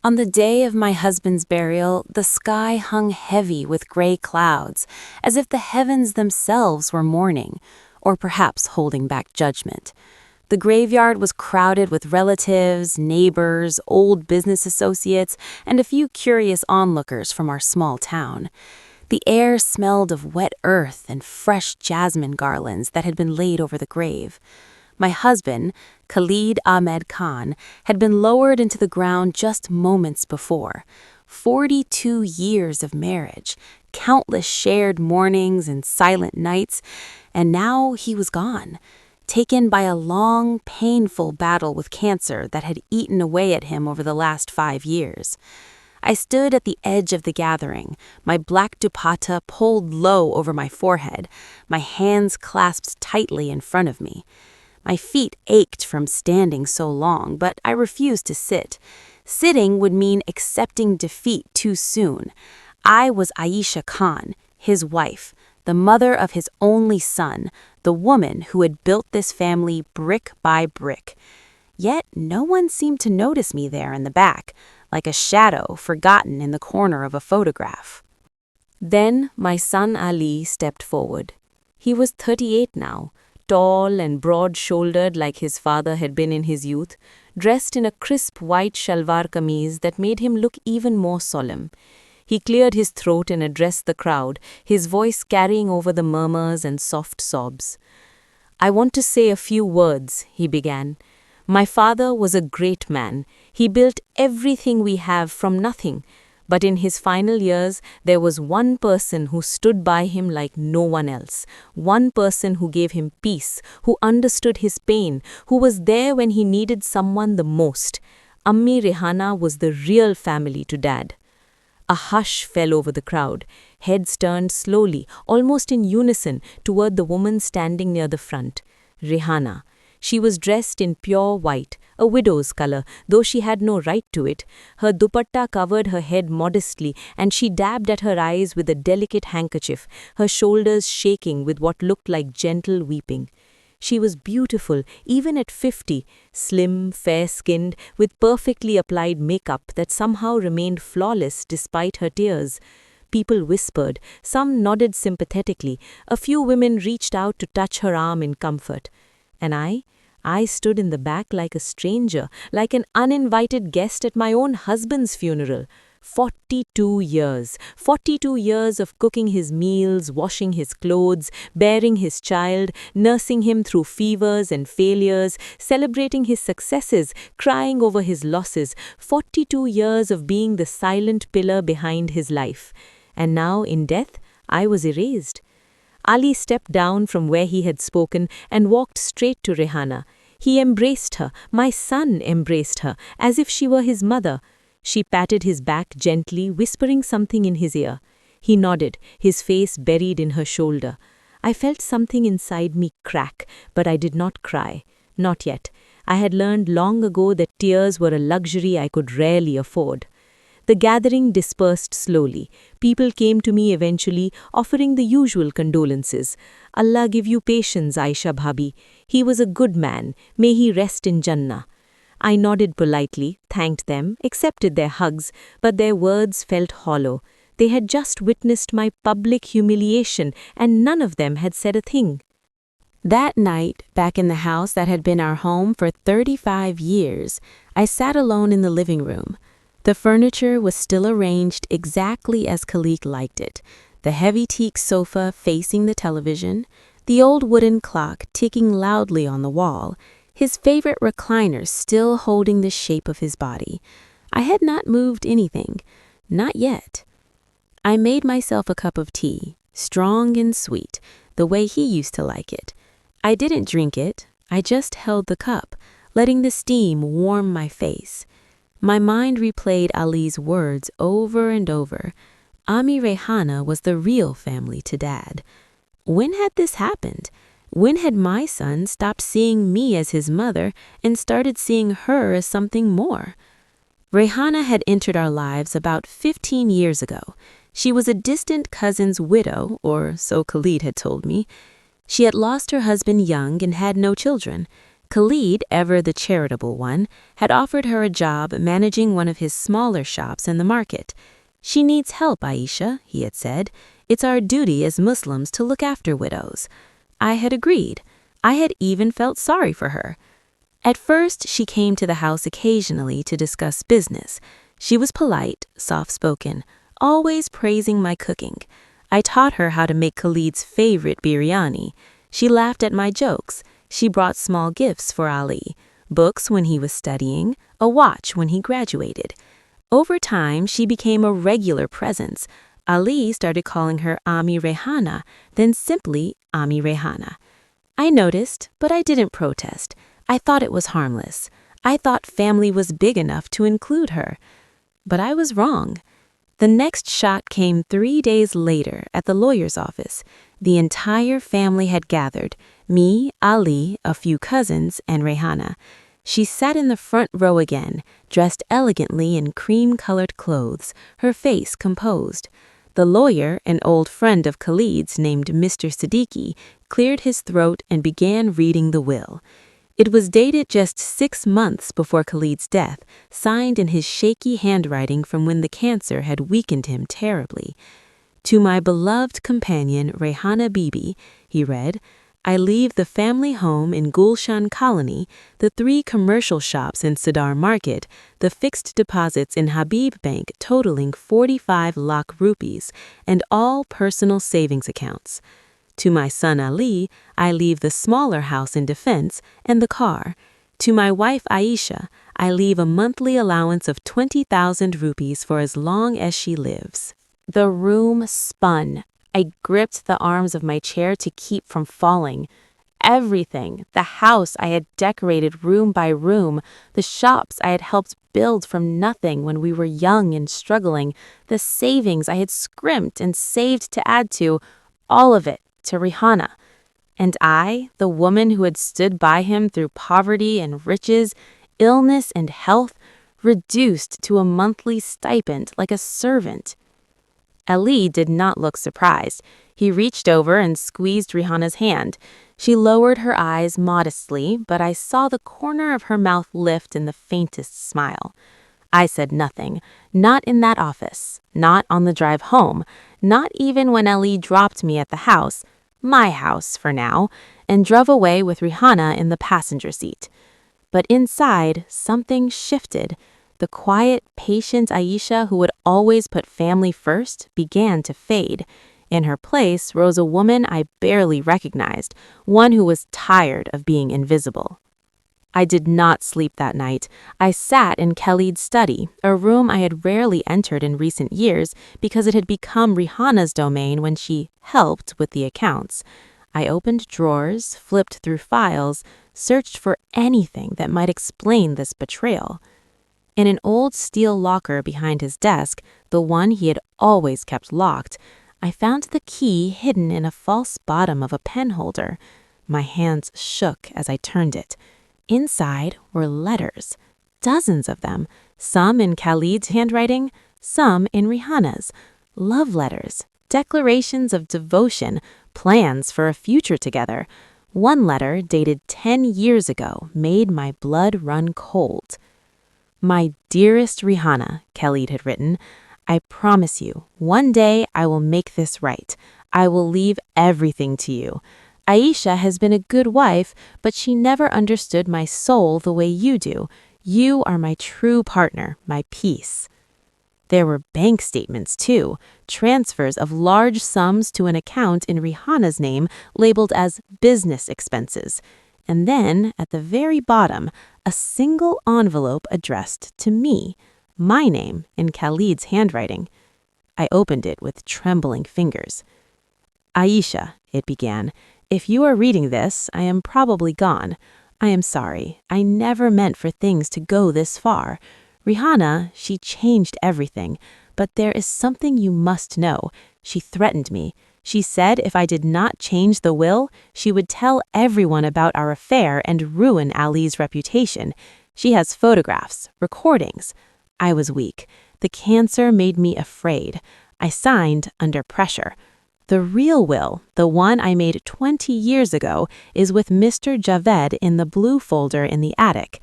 On the day of my husband's burial, the sky hung heavy with gray clouds, as if the heavens themselves were mourning, or perhaps holding back judgment. The graveyard was crowded with relatives, neighbors, old business associates, and a few curious onlookers from our small town. The air smelled of wet earth and fresh jasmine garlands that had been laid over the grave. My husband, Khalid Ahmed Khan, had been lowered into the ground just moments before. 42 years of marriage, countless shared mornings and silent nights, and now he was gone, taken by a long, painful battle with cancer that had eaten away at him over the last 5 years. I stood at the edge of the gathering, my black dupatta pulled low over my forehead, my hands clasped tightly in front of me. My feet ached from standing so long, but I refused to sit. Sitting would mean accepting defeat too soon. I was Aisha Khan, his wife, the mother of his only son, the woman who had built this family brick by brick. Yet no one seemed to notice me there in the back, like a shadow forgotten in the corner of a photograph. Then my son Ali stepped forward. He was 38 now, tall and broad-shouldered like his father had been in his youth, dressed in a crisp white shalwar kameez that made him look even more solemn. He cleared his throat and addressed the crowd, his voice carrying over the murmurs and soft sobs. "I want to say a few words," he began. "My father was a great man. He built everything we have from nothing. But in his final years, there was one person who stood by him like no one else, one person who gave him peace, who understood his pain, who was there when he needed someone the most. Ammi Rehana was the real family to Dad." A hush fell over the crowd. Heads turned slowly, almost in unison, toward the woman standing near the front, Rehana. She was dressed in pure white, a widow's color, though she had no right to it. Her dupatta covered her head modestly, and she dabbed at her eyes with a delicate handkerchief, her shoulders shaking with what looked like gentle weeping. She was beautiful, even at 50, slim, fair-skinned, with perfectly applied makeup that somehow remained flawless despite her tears. People whispered, some nodded sympathetically, a few women reached out to touch her arm in comfort. And I stood in the back like a stranger, like an uninvited guest at my own husband's funeral. 42 years. 42 years of cooking his meals, washing his clothes, bearing his child, nursing him through fevers and failures, celebrating his successes, crying over his losses. 42 years of being the silent pillar behind his life. And now, in death, I was erased. Ali stepped down from where he had spoken and walked straight to Rehana. He embraced her, my son embraced her, as if she were his mother. She patted his back gently, whispering something in his ear. He nodded, his face buried in her shoulder. I felt something inside me crack, but I did not cry. Not yet. I had learned long ago that tears were a luxury I could rarely afford. The gathering dispersed slowly. People came to me eventually, offering the usual condolences. "Allah give you patience, Aisha Bhabi. He was a good man. May he rest in Jannah." I nodded politely, thanked them, accepted their hugs, but their words felt hollow. They had just witnessed my public humiliation, and none of them had said a thing. That night, back in the house that had been our home for 35 years, I sat alone in the living room. The furniture was still arranged exactly as Khalik liked it, the heavy teak sofa facing the television, the old wooden clock ticking loudly on the wall, his favorite recliner still holding the shape of his body. I had not moved anything, not yet. I made myself a cup of tea, strong and sweet, the way he used to like it. I didn't drink it, I just held the cup, letting the steam warm my face. My mind replayed Ali's words over and over. Ammi Rehana was the real family to Dad. When had this happened? When had my son stopped seeing me as his mother and started seeing her as something more? Rehana had entered our lives about 15 years ago. She was a distant cousin's widow, or so Khalid had told me. She had lost her husband young and had no children. Khalid, ever the charitable one, had offered her a job managing one of his smaller shops in the market. "She needs help, Aisha," he had said. "It's our duty as Muslims to look after widows." I had agreed. I had even felt sorry for her. At first, she came to the house occasionally to discuss business. She was polite, soft-spoken, always praising my cooking. I taught her how to make Khalid's favorite biryani. She laughed at my jokes. She brought small gifts for Ali, books when he was studying, a watch when he graduated. Over time, she became a regular presence. Ali started calling her Ami Rehana, then simply Ami Rehana. I noticed, but I didn't protest. I thought it was harmless. I thought family was big enough to include her. But I was wrong. The next shot came 3 days later at the lawyer's office. The entire family had gathered, me, Ali, a few cousins, and Rehana. She sat in the front row again, dressed elegantly in cream-colored clothes, her face composed. The lawyer, an old friend of Khalid's named Mr. Siddiqui, cleared his throat and began reading the will. It was dated just 6 months before Khalid's death, signed in his shaky handwriting from when the cancer had weakened him terribly. "To my beloved companion, Rehana Bibi," he read, "I leave the family home in Gulshan Colony, the 3 commercial shops in Sadar Market, the fixed deposits in Habib Bank totaling 45 lakh rupees, and all personal savings accounts. To my son Ali, I leave the smaller house in Defense and the car. To my wife Aisha, I leave a monthly allowance of 20,000 rupees for as long as she lives." The room spun. I gripped the arms of my chair to keep from falling. Everything, the house I had decorated room by room, the shops I had helped build from nothing when we were young and struggling, the savings I had scrimped and saved to add to, all of it to Rehana. And I, the woman who had stood by him through poverty and riches, illness and health, reduced to a monthly stipend like a servant. Ali did not look surprised. He reached over and squeezed Rehana's hand. She lowered her eyes modestly, but I saw the corner of her mouth lift in the faintest smile. I said nothing, not in that office, not on the drive home, not even when Ali dropped me at the house, my house for now, and drove away with Rehana in the passenger seat. But inside, something shifted. The quiet, patient Aisha who would always put family first began to fade. In her place rose a woman I barely recognized, one who was tired of being invisible. I did not sleep that night. I sat in Khalid's study, a room I had rarely entered in recent years because it had become Rehana's domain when she helped with the accounts. I opened drawers, flipped through files, searched for anything that might explain this betrayal. In an old steel locker behind his desk, the one he had always kept locked, I found the key hidden in a false bottom of a pen holder. My hands shook as I turned it. Inside were letters, dozens of them, some in Khalid's handwriting, some in Rehana's. Love letters, declarations of devotion, plans for a future together. One letter, dated 10 years ago, made my blood run cold. "My dearest Rehana," Khalid had written, "I promise you, one day I will make this right. I will leave everything to you. Aisha has been a good wife, but she never understood my soul the way you do. You are my true partner, my peace." There were bank statements, too, transfers of large sums to an account in Rehana's name labeled as business expenses. And then, at the very bottom, a single envelope addressed to me, my name in Khalid's handwriting. I opened it with trembling fingers. "Aisha," it began, "if you are reading this, I am probably gone. I am sorry. I never meant for things to go this far. Rehana, she changed everything, but there is something you must know. She threatened me. She said if I did not change the will, she would tell everyone about our affair and ruin Ali's reputation. She has photographs, recordings." I was weak. The cancer made me afraid. I signed under pressure. The real will, the one I made 20 years ago, is with Mr. Javed in the blue folder in the attic.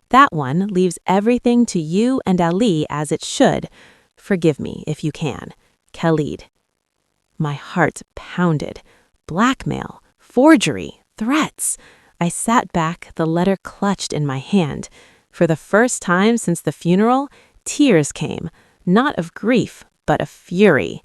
That one leaves everything to you and Ali as it should. Forgive me if you can. Khalid. My heart pounded. Blackmail, forgery, threats. I sat back, the letter clutched in my hand. For the first time since the funeral, tears came, not of grief, but of fury.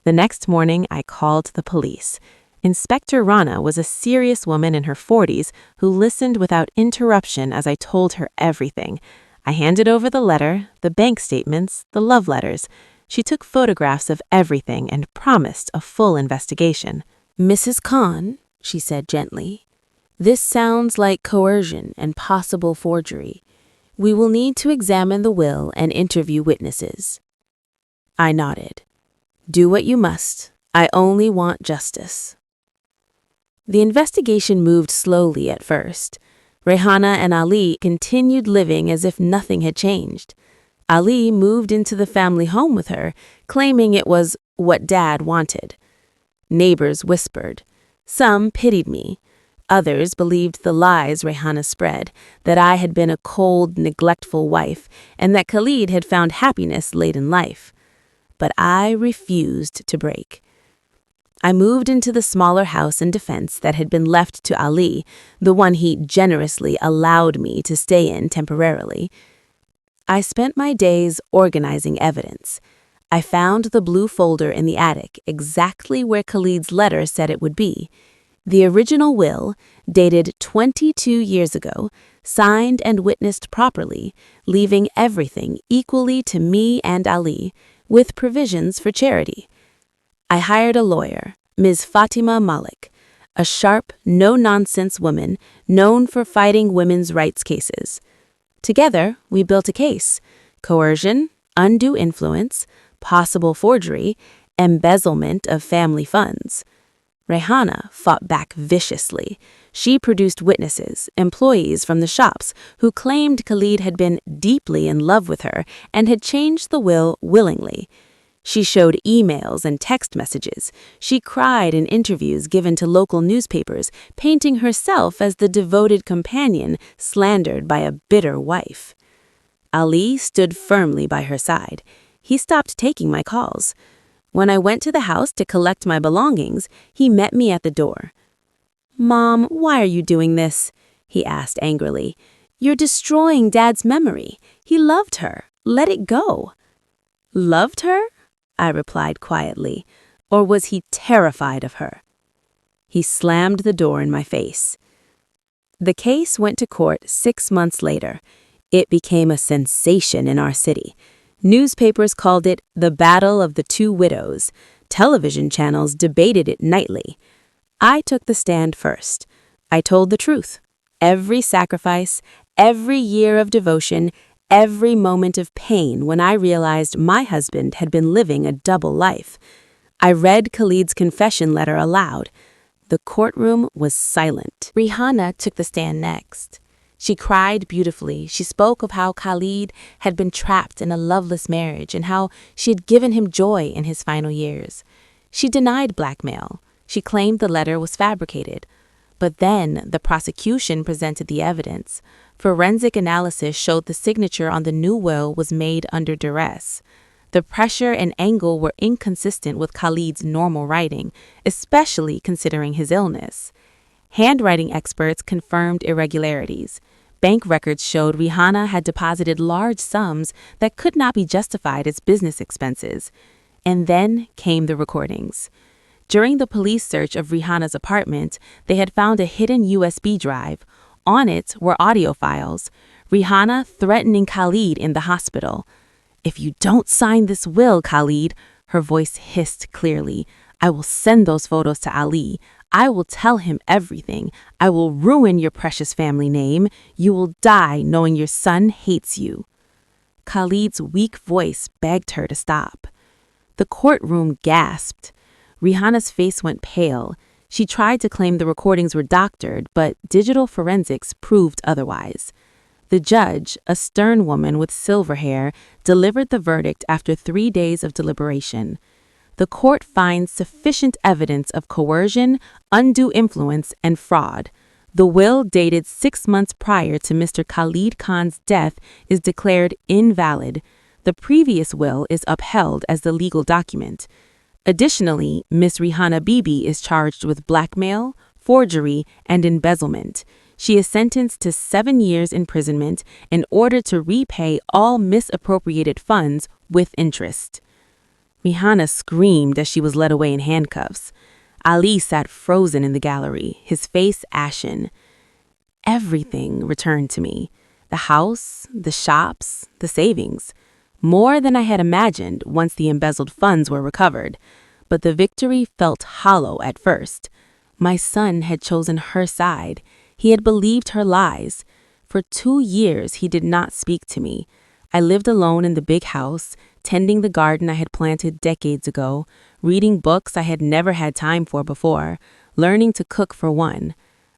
The next morning, I called the police. Inspector Rana was a serious woman in her 40s who listened without interruption as I told her everything. I handed over the letter, the bank statements, the love letters. She took photographs of everything and promised a full investigation. Mrs. Khan, she said gently, this sounds like coercion and possible forgery. We will need to examine the will and interview witnesses. I nodded. Do what you must. I only want justice. The investigation moved slowly at first. Rehana and Ali continued living as if nothing had changed. Ali moved into the family home with her, claiming it was what Dad wanted. Neighbors whispered. Some pitied me. Others believed the lies Rehana spread, that I had been a cold, neglectful wife, and that Khalid had found happiness late in life. But I refused to break. I moved into the smaller house in defense that had been left to Ali, the one he generously allowed me to stay in temporarily. I spent my days organizing evidence. I found the blue folder in the attic, exactly where Khalid's letter said it would be. The original will, dated 22 years ago, signed and witnessed properly, leaving everything equally to me and Ali, with provisions for charity. I hired a lawyer, Ms. Fatima Malik, a sharp, no-nonsense woman known for fighting women's rights cases. Together, we built a case: coercion, undue influence, possible forgery, embezzlement of family funds. Rehana fought back viciously. She produced witnesses, employees from the shops, who claimed Khalid had been deeply in love with her and had changed the will willingly. She showed emails and text messages. She cried in interviews given to local newspapers, painting herself as the devoted companion slandered by a bitter wife. Ali stood firmly by her side. He stopped taking my calls. When I went to the house to collect my belongings, he met me at the door. "Mom, why are you doing this?" he asked angrily. "You're destroying Dad's memory. He loved her. Let it go." "Loved her?" I replied quietly. Or was he terrified of her? He slammed the door in my face. The case went to court 6 months later. It became a sensation in our city. Newspapers called it the Battle of the Two Widows. Television channels debated it nightly. I took the stand first. I told the truth. Every sacrifice, every year of devotion, every moment of pain when I realized my husband had been living a double life. I read Khalid's confession letter aloud. The courtroom was silent. Rehana took the stand next. She cried beautifully. She spoke of how Khalid had been trapped in a loveless marriage and how she had given him joy in his final years. She denied blackmail. She claimed the letter was fabricated. But then the prosecution presented the evidence. Forensic analysis showed the signature on the new will was made under duress. The pressure and angle were inconsistent with Khalid's normal writing, especially considering his illness. Handwriting experts confirmed irregularities. Bank records showed Rehana had deposited large sums that could not be justified as business expenses. And then came the recordings. During the police search of Rehana's apartment, they had found a hidden USB drive. On it were audio files. Rehana threatening Khalid in the hospital. "If you don't sign this will, Khalid," her voice hissed clearly, "I will send those photos to Ali. I will tell him everything. I will ruin your precious family name. You will die knowing your son hates you." Khalid's weak voice begged her to stop. The courtroom gasped. Rehana's face went pale. She tried to claim the recordings were doctored, but digital forensics proved otherwise. The judge, a stern woman with silver hair, delivered the verdict after 3 days of deliberation. The court finds sufficient evidence of coercion, undue influence, and fraud. The will dated 6 months prior to Mr. Khalid Khan's death is declared invalid. The previous will is upheld as the legal document. Additionally, Ms. Rihanna Bibi is charged with blackmail, forgery, and embezzlement. She is sentenced to 7 years imprisonment in order to repay all misappropriated funds with interest. Rihanna screamed as she was led away in handcuffs. Ali sat frozen in the gallery, his face ashen. Everything returned to me. The house, the shops, the savings. More than I had imagined once the embezzled funds were recovered. But the victory felt hollow at first. My son had chosen her side. He had believed her lies. For 2 years, he did not speak to me. I lived alone in the big house, tending the garden I had planted decades ago, reading books I had never had time for before, learning to cook for one.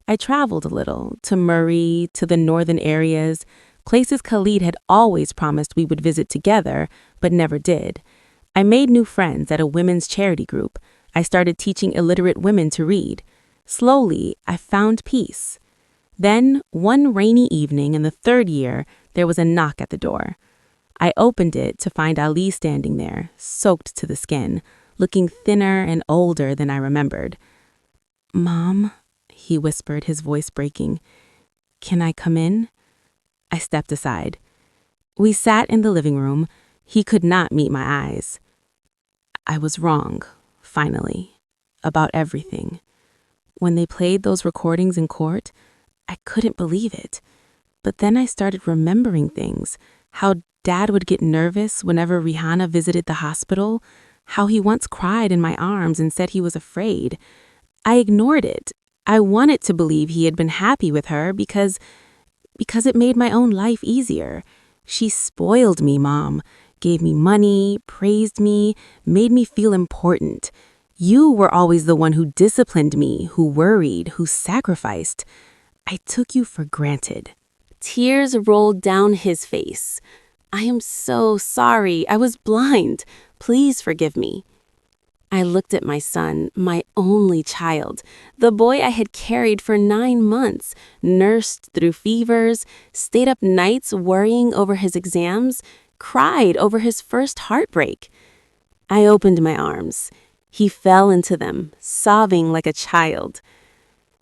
I traveled a little, to Murray, to the northern areas, places Khalid had always promised we would visit together, but never did. I made new friends at a women's charity group. I started teaching illiterate women to read. Slowly, I found peace. Then, one rainy evening in the 3rd year, there was a knock at the door. I opened it to find Ali standing there, soaked to the skin, looking thinner and older than I remembered. "Mom," he whispered, his voice breaking. "Can I come in?" I stepped aside. We sat in the living room. He could not meet my eyes. I was wrong, finally, about everything. When they played those recordings in court, I couldn't believe it. But then I started remembering things, how Dad would get nervous whenever Rihanna visited the hospital, how he once cried in my arms and said he was afraid. I ignored it. I wanted to believe he had been happy with her because it made my own life easier. She spoiled me, Mom, gave me money, praised me, made me feel important. You were always the one who disciplined me, who worried, who sacrificed. I took you for granted." Tears rolled down his face. "I am so sorry. I was blind. Please forgive me." I looked at my son, my only child, the boy I had carried for 9 months, nursed through fevers, stayed up nights worrying over his exams, cried over his first heartbreak. I opened my arms. He fell into them, sobbing like a child.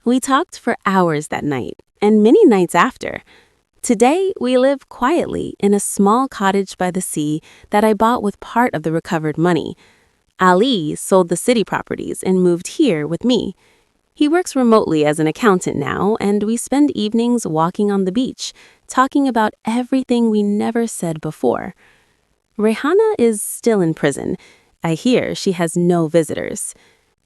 We talked for hours that night, and many nights after. Today, we live quietly in a small cottage by the sea that I bought with part of the recovered money. Ali sold the city properties and moved here with me. He works remotely as an accountant now, and we spend evenings walking on the beach, talking about everything we never said before. Rihanna is still in prison. I hear she has no visitors.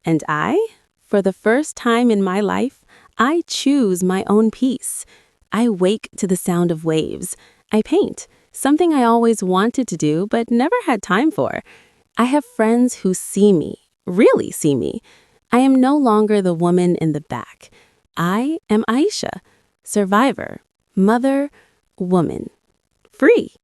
And I, for the first time in my life, I choose my own peace. I wake to the sound of waves. I paint, something I always wanted to do but never had time for. I have friends who see me, really see me. I am no longer the woman in the back. I am Aisha, survivor, mother, woman, free.